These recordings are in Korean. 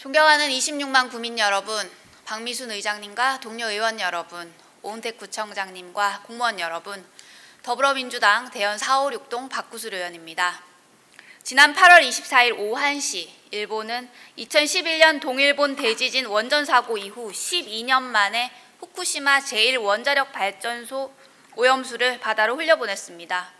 존경하는 26만 구민 여러분, 박미순 의장님과 동료 의원 여러분, 오은택 구청장님과 공무원 여러분, 더불어민주당 대연 456동 박구슬 의원입니다. 지난 8월 24일 오후 1시, 일본은 2011년 동일본 대지진 원전 사고 이후 12년 만에 후쿠시마 제1원자력 발전소 오염수를 바다로 흘려보냈습니다.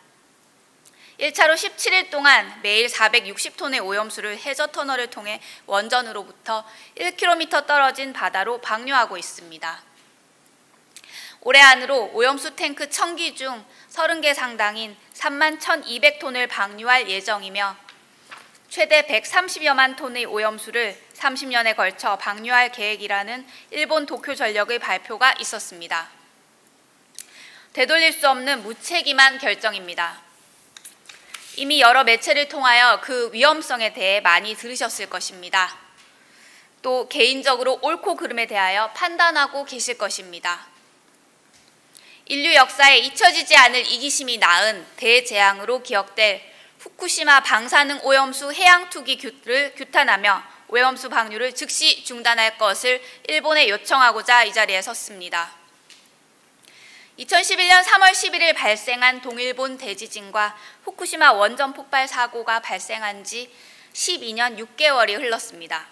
1차로 17일 동안 매일 460톤의 오염수를 해저터널을 통해 원전으로부터 1km 떨어진 바다로 방류하고 있습니다. 올해 안으로 오염수 탱크 1000기 중 30개 상당인 31,200톤을 방류할 예정이며 최대 130여만 톤의 오염수를 30년에 걸쳐 방류할 계획이라는 일본 도쿄전력의 발표가 있었습니다. 되돌릴 수 없는 무책임한 결정입니다. 이미 여러 매체를 통하여 그 위험성에 대해 많이 들으셨을 것입니다. 또 개인적으로 옳고 그름에 대하여 판단하고 계실 것입니다. 인류 역사에 잊혀지지 않을 이기심이 낳은 대재앙으로 기억될 후쿠시마 방사능 오염수 해양 투기를 규탄하며 오염수 방류를 즉시 중단할 것을 일본에 요청하고자 이 자리에 섰습니다. 2011년 3월 11일 발생한 동일본 대지진과 후쿠시마 원전 폭발 사고가 발생한 지 12년 6개월이 흘렀습니다.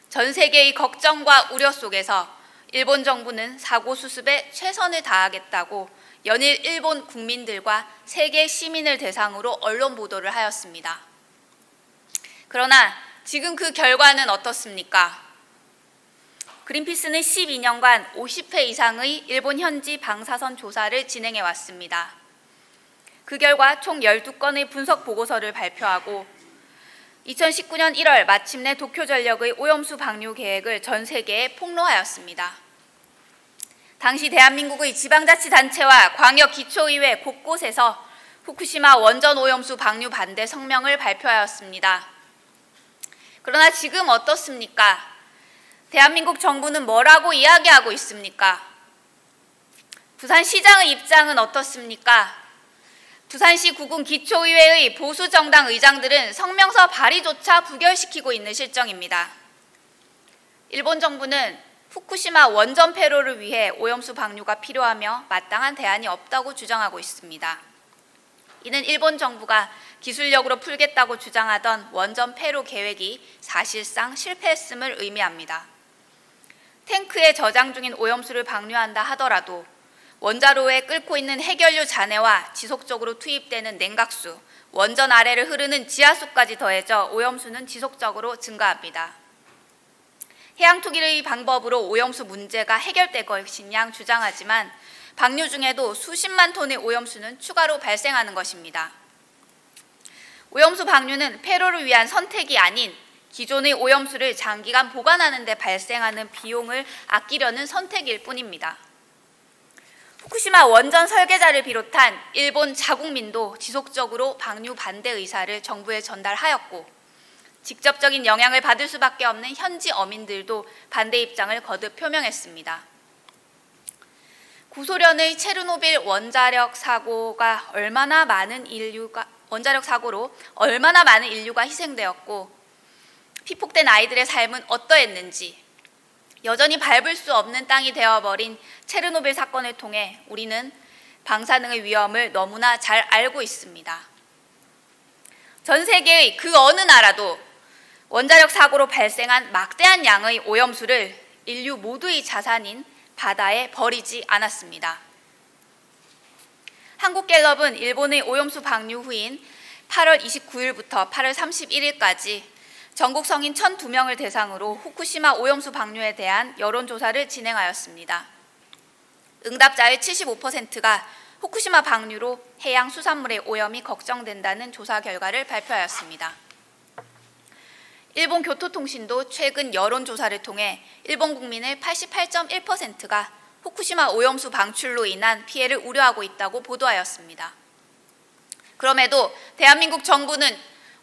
전 세계의 걱정과 우려 속에서 일본 정부는 사고 수습에 최선을 다하겠다고 연일 일본 국민들과 세계 시민을 대상으로 언론 보도를 하였습니다. 그러나 지금 그 결과는 어떻습니까? 그린피스는 12년간 50회 이상의 일본 현지 방사선 조사를 진행해 왔습니다. 그 결과 총 12건의 분석 보고서를 발표하고 2019년 1월 마침내 도쿄전력의 오염수 방류 계획을 전 세계에 폭로하였습니다. 당시 대한민국의 지방자치단체와 광역기초의회 곳곳에서 후쿠시마 원전 오염수 방류 반대 성명을 발표하였습니다. 그러나 지금 어떻습니까? 대한민국 정부는 뭐라고 이야기하고 있습니까? 부산시장의 입장은 어떻습니까? 부산시 구군 기초의회의 보수정당 의장들은 성명서 발의조차 부결시키고 있는 실정입니다. 일본 정부는 후쿠시마 원전 폐로를 위해 오염수 방류가 필요하며 마땅한 대안이 없다고 주장하고 있습니다. 이는 일본 정부가 기술력으로 풀겠다고 주장하던 원전 폐로 계획이 사실상 실패했음을 의미합니다. 탱크에 저장 중인 오염수를 방류한다 하더라도 원자로에 끓고 있는 해결유 잔해와 지속적으로 투입되는 냉각수, 원전 아래를 흐르는 지하수까지 더해져 오염수는 지속적으로 증가합니다. 해양 투기의 방법으로 오염수 문제가 해결될 것인 양 주장하지만 방류 중에도 수십만 톤의 오염수는 추가로 발생하는 것입니다. 오염수 방류는 폐로를 위한 선택이 아닌 기존의 오염수를 장기간 보관하는 데 발생하는 비용을 아끼려는 선택일 뿐입니다. 후쿠시마 원전 설계자를 비롯한 일본 자국민도 지속적으로 방류 반대 의사를 정부에 전달하였고 직접적인 영향을 받을 수밖에 없는 현지 어민들도 반대 입장을 거듭 표명했습니다. 구소련의 체르노빌 원자력 사고로 얼마나 많은 인류가 희생되었고 피폭된 아이들의 삶은 어떠했는지 여전히 밟을 수 없는 땅이 되어버린 체르노빌 사건을 통해 우리는 방사능의 위험을 너무나 잘 알고 있습니다. 전 세계의 그 어느 나라도 원자력 사고로 발생한 막대한 양의 오염수를 인류 모두의 자산인 바다에 버리지 않았습니다. 한국갤럽은 일본의 오염수 방류 후인 8월 29일부터 8월 31일까지 전국 성인 1,002명을 대상으로 후쿠시마 오염수 방류에 대한 여론조사를 진행하였습니다. 응답자의 75%가 후쿠시마 방류로 해양 수산물의 오염이 걱정된다는 조사 결과를 발표하였습니다. 일본 교토통신도 최근 여론조사를 통해 일본 국민의 88.1%가 후쿠시마 오염수 방출로 인한 피해를 우려하고 있다고 보도하였습니다. 그럼에도 대한민국 정부는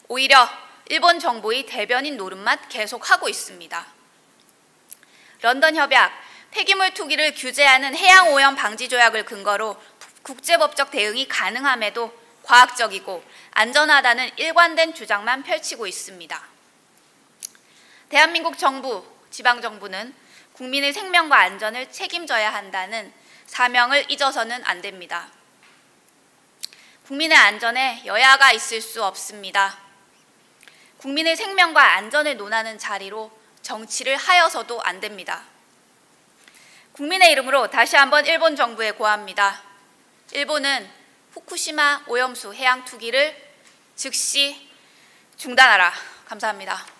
오히려 일본 정부의 대변인 노릇만 계속하고 있습니다. 런던 협약, 폐기물 투기를 규제하는 해양오염 방지 조약을 근거로 국제법적 대응이 가능함에도 과학적이고 안전하다는 일관된 주장만 펼치고 있습니다. 대한민국 정부, 지방정부는 국민의 생명과 안전을 책임져야 한다는 사명을 잊어서는 안 됩니다. 국민의 안전에 여야가 있을 수 없습니다. 국민의 생명과 안전을 논하는 자리로 정치를 하여서도 안 됩니다. 국민의 이름으로 다시 한번 일본 정부에 고합니다. 일본은 후쿠시마 오염수 해양 투기를 즉시 중단하라. 감사합니다.